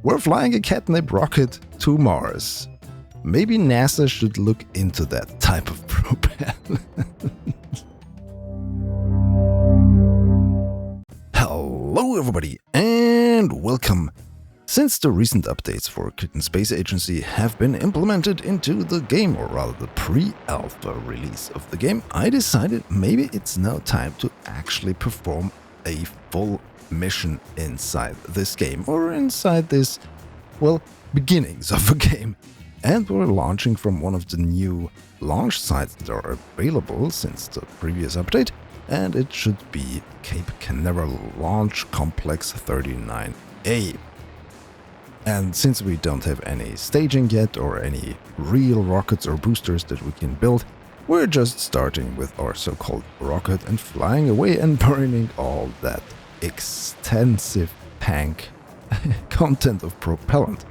we're flying a Catnip rocket to Mars. Maybe NASA should look into that type of propellant. Hello everybody and welcome! Since the recent updates for Kitten Space Agency have been implemented into the game, or rather the pre-alpha release of the game, I decided maybe it's now time to actually perform a full mission inside this game, or inside this, well, beginnings of a game. And we're launching from one of the new launch sites that are available since the previous update, and it should be Cape Canaveral Launch Complex 39A. And since we don't have any staging yet or any real rockets or boosters that we can build, we're just starting with our so-called rocket and flying away and burning all that extensive tank content of propellant.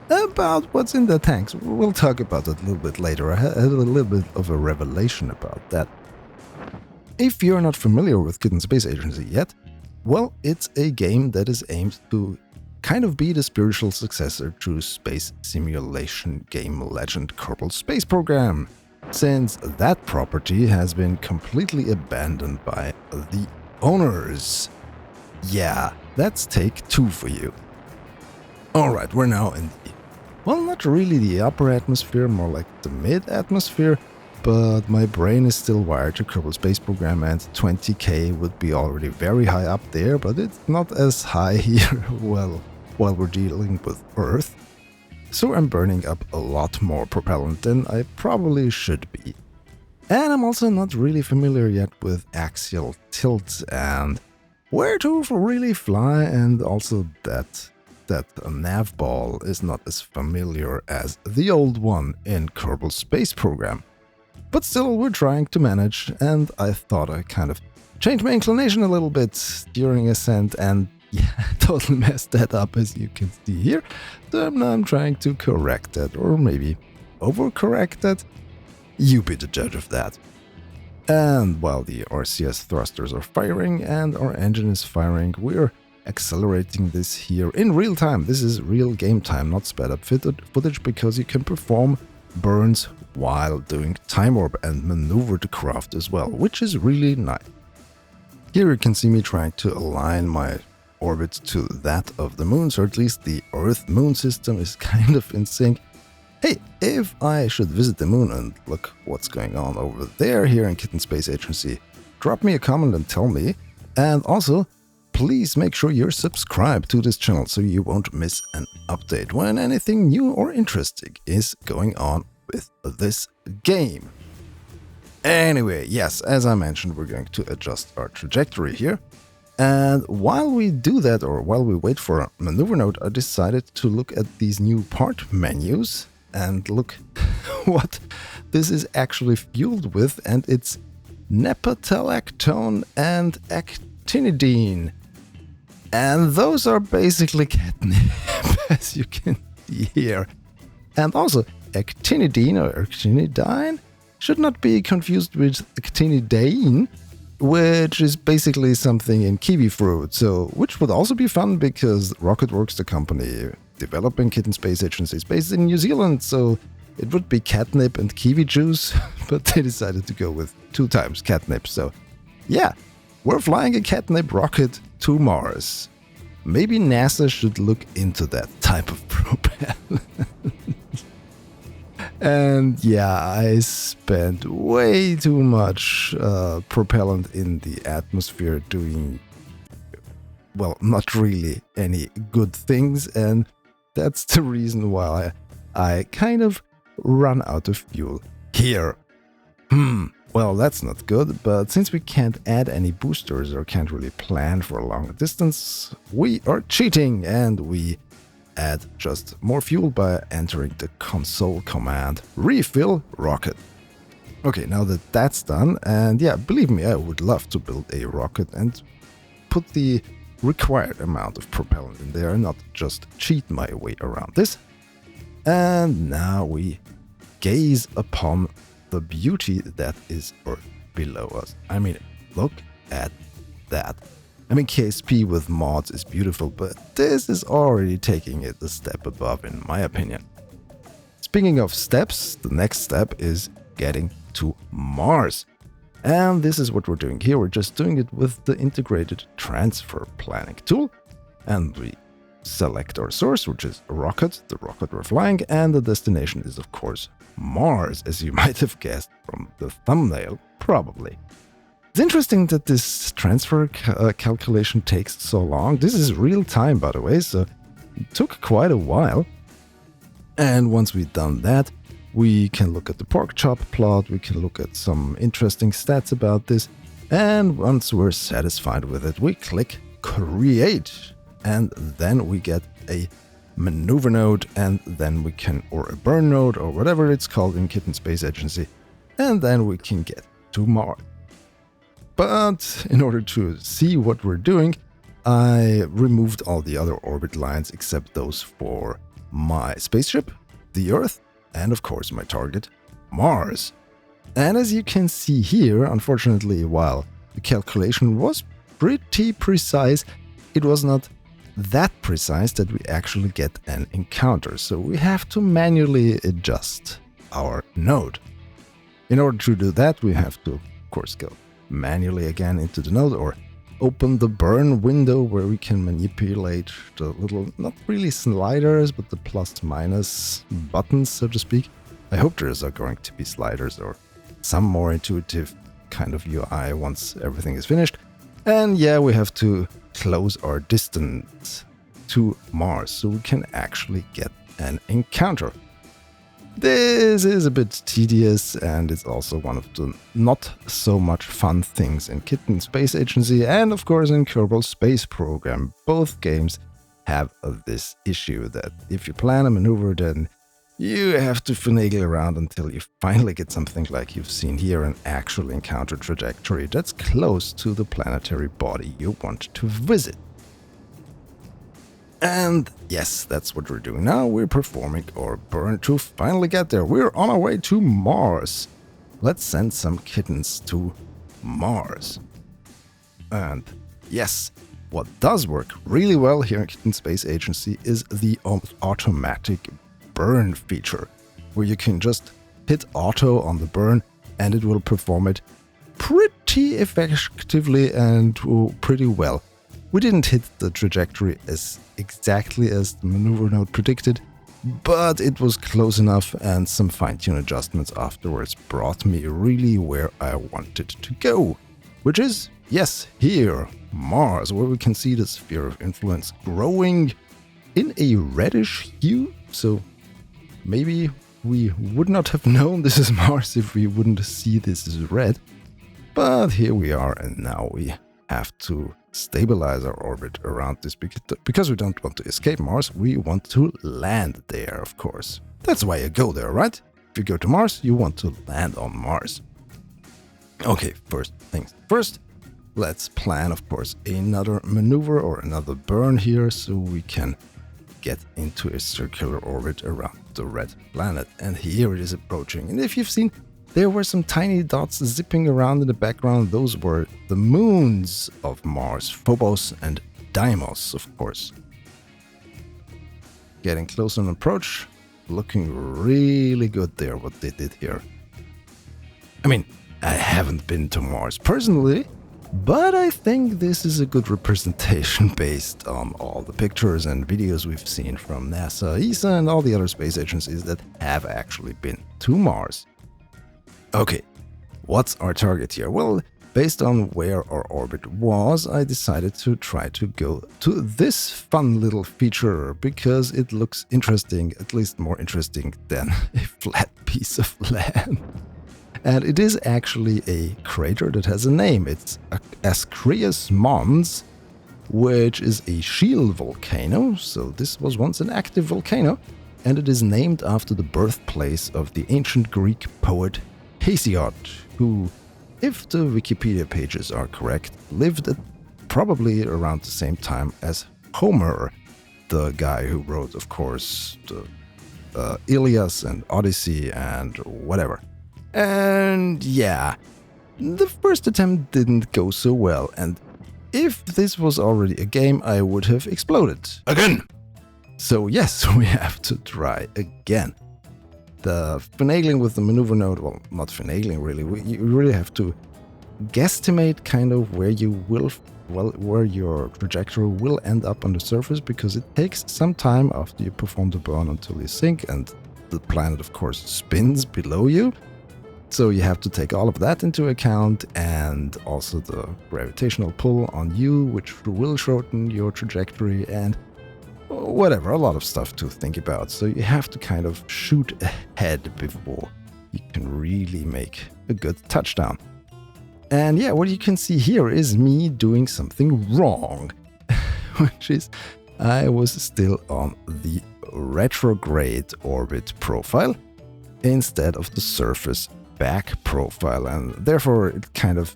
About what's in the tanks, we'll talk about it a little bit later. I had a little bit of a revelation about that. If you're not familiar with Kitten Space Agency yet, well, it's a game that is aimed to kind of be the spiritual successor to space simulation game legend Kerbal Space Program, since that property has been completely abandoned by the owners. Yeah, that's take two for you. Alright, we're now in the, well, not really the upper atmosphere, more like the mid-atmosphere, but my brain is still wired to Kerbal Space Program and 20k would be already very high up there, but it's not as high here, well, while we're dealing with Earth. So I'm burning up a lot more propellant than I probably should be. And I'm also not really familiar yet with axial tilt and where to really fly, and also that a nav ball is not as familiar as the old one in Kerbal Space Program. But still, we're trying to manage, and I thought I kind of changed my inclination a little bit during ascent, and yeah, I totally messed that up, as you can see here. So now I'm trying to correct that, or maybe overcorrect that. You be the judge of that. And while the RCS thrusters are firing and our engine is firing, we're accelerating this here in real time. This is real game time, not sped up footage, because you can perform burns while doing time warp and maneuver the craft as well, which is really nice. Here you can see me trying to align my orbit to that of the moon, or at least the Earth-Moon system is kind of in sync. Hey, if I should visit the moon and look what's going on over there here in Kitten Space Agency, drop me a comment and tell me. And also, please make sure you're subscribed to this channel so you won't miss an update when anything new or interesting is going on with this game. Anyway, yes, as I mentioned, we're going to adjust our trajectory here. And while we do that, or while we wait for a maneuver node, I decided to look at these new part menus and look what this is actually fueled with, and it's nepetalactone and actinidine. And those are basically catnip, as you can see here. And also, actinidine or actinidine should not be confused with actinidine, which is basically something in kiwi fruit, so which would also be fun because Rocketworks, the company developing Kitten Space Agency, is based in New Zealand, so it would be catnip and kiwi juice, but they decided to go with 2 times catnip. So yeah, we're flying a catnip rocket to Mars. Maybe NASA should look into that type of propellant. And yeah, I spent way too much propellant in the atmosphere doing, well, not really any good things, and that's the reason why I kind of run out of fuel here. Well, that's not good, but since we can't add any boosters or can't really plan for a long distance, we are cheating and we add just more fuel by entering the console command refill rocket. Okay, now that that's done, and yeah, believe me, I would love to build a rocket and put the required amount of propellant in there and not just cheat my way around this. And now we gaze upon the beauty that is Earth below us. I mean, look at that. I mean, KSP with mods is beautiful, but this is already taking it a step above in my opinion. Speaking of steps, the next step is getting to Mars. And this is what we're doing here. We're just doing it with the integrated transfer planning tool. And we select our source, which is a rocket, the rocket we're flying, and the destination is, of course, Mars, as you might have guessed from the thumbnail, probably. It's interesting that this transfer calculation takes so long. This is real time, by the way, so it took quite a while. And once we've done that, we can look at the pork chop plot, we can look at some interesting stats about this, and once we're satisfied with it, we click Create, and then we get a maneuver node, and then we can, or a burn node, or whatever it's called in Kitten Space Agency, and then we can get to Mars. But in order to see what we're doing, I removed all the other orbit lines except those for my spaceship, the Earth, and of course my target, Mars. And as you can see here, unfortunately, while the calculation was pretty precise, it was not that precise that we actually get an encounter, so we have to manually adjust our node. In order to do that, we have to, of course, go manually again into the node or open the burn window where we can manipulate the little, not really sliders, but the plus minus buttons, so to speak. I hope there are going to be sliders or some more intuitive kind of UI once everything is finished. And yeah, we have to close our distance to Mars so we can actually get an encounter. This is a bit tedious, and it's also one of the not so much fun things in Kitten Space Agency and of course in Kerbal Space Program. Both games have this issue that if you plan a maneuver, then you have to finagle around until you finally get something like you've seen here, an actual encounter trajectory that's close to the planetary body you want to visit. And yes, that's what we're doing now. We're performing our burn to finally get there. We're on our way to Mars. Let's send some kittens to Mars. And yes, what does work really well here in Kitten Space Agency is the automatic burn feature, where you can just hit auto on the burn and it will perform it pretty effectively and pretty well. We didn't hit the trajectory as exactly as the maneuver node predicted, but it was close enough, and some fine-tune adjustments afterwards brought me really where I wanted to go, which is, yes, here, Mars, where we can see the sphere of influence growing in a reddish hue, so maybe we would not have known this is Mars if we wouldn't see this as red, but here we are, and now we have to stabilize our orbit around this because we don't want to escape Mars, we want to land there, of course. That's why you go there, right? If you go to Mars, you want to land on Mars. Okay, first things first, let's plan, of course, another maneuver or another burn here so we can get into a circular orbit around the red planet. And here it is approaching. And if you've seen, there were some tiny dots zipping around in the background. Those were the moons of Mars, Phobos and Deimos, of course. Getting close on approach, looking really good there, what they did here. I mean, I haven't been to Mars personally, but I think this is a good representation based on all the pictures and videos we've seen from NASA, ESA, and all the other space agencies that have actually been to Mars. Okay, what's our target here? Well, based on where our orbit was, I decided to try to go to this fun little feature because it looks interesting, at least more interesting than a flat piece of land. And it is actually a crater that has a name. It's Ascreus Mons, which is a shield volcano. So this was once an active volcano, and it is named after the birthplace of the ancient Greek poet Hesiod, who, if the Wikipedia pages are correct, lived at probably around the same time as Homer, the guy who wrote, of course, the Ilias and Odyssey and whatever. And yeah, the first attempt didn't go so well, and If this was already a game, I would have exploded. Again! So yes, we have to try again. The finagling with the maneuver node, well, not finagling really, you really have to guesstimate kind of where where your trajectory will end up on the surface, because it takes some time after you perform the burn until you sink, and the planet of course spins below you. So you have to take all of that into account, and also the gravitational pull on you, which will shorten your trajectory, and whatever, a lot of stuff to think about. So you have to kind of shoot ahead before you can really make a good touchdown. And yeah, what you can see here is me doing something wrong, which is I was still on the retrograde orbit profile instead of the surface back profile, and therefore it kind of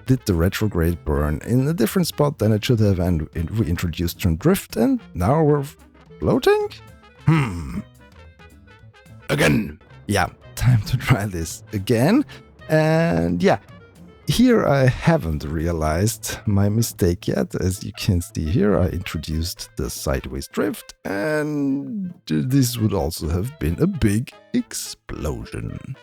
did the retrograde burn in a different spot than it should have, and we introduced turn drift, and now we're floating? Again! Yeah, time to try this again. And yeah, here I haven't realized my mistake yet. As you can see here, I introduced the sideways drift, and this would also have been a big explosion.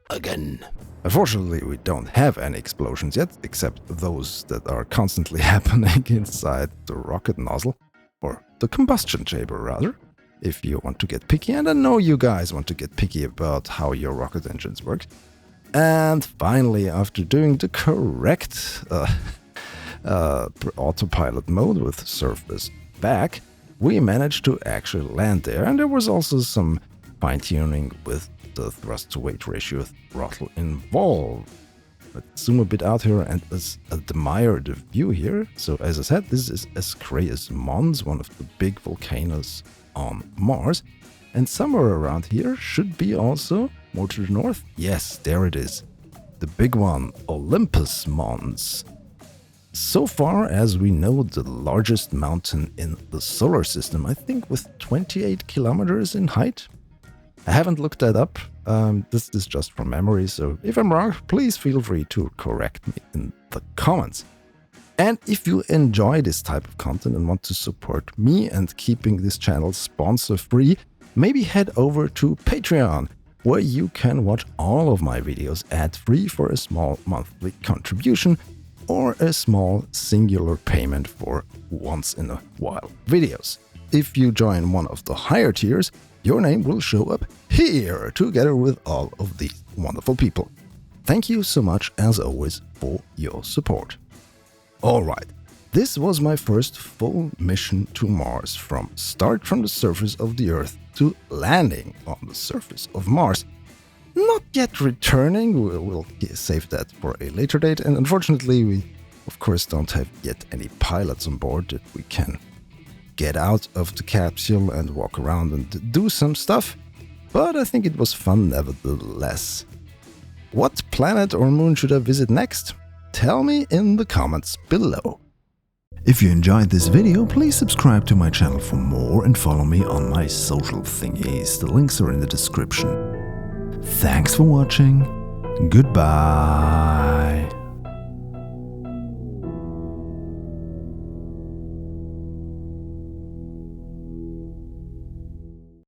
Again. Unfortunately, we don't have any explosions yet, except those that are constantly happening inside the rocket nozzle, or the combustion chamber rather, if you want to get picky, and I know you guys want to get picky about how your rocket engines work. And finally, after doing the correct autopilot mode with surface back, we managed to actually land there, and there was also some fine-tuning with the thrust-to-weight ratio throttle involved. Let's zoom a bit out here and let's admire the view here. So as I said, this is as gray as Mons, one of the big volcanoes on Mars. And somewhere around here should be also, more to the north, yes, there it is, the big one, Olympus Mons. So far as we know, the largest mountain in the solar system, I think with 28 kilometers in height. I haven't looked that up, this is just from memory, so if I'm wrong, please feel free to correct me in the comments. And if you enjoy this type of content and want to support me and keeping this channel sponsor-free, maybe head over to Patreon, where you can watch all of my videos ad-free for a small monthly contribution or a small singular payment for once-in-a-while videos. If you join one of the higher tiers, your name will show up here together with all of these wonderful people. Thank you so much, as always, for your support. Alright, this was my first full mission to Mars, from start from the surface of the Earth to landing on the surface of Mars. Not yet returning, we'll save that for a later date, and unfortunately we of course don't have yet any pilots on board that we can get out of the capsule and walk around and do some stuff, but I think it was fun nevertheless. What planet or moon should I visit next? Tell me in the comments below. If you enjoyed this video, please subscribe to my channel for more and follow me on my social thingies. The links are in the description. Thanks for watching. Goodbye.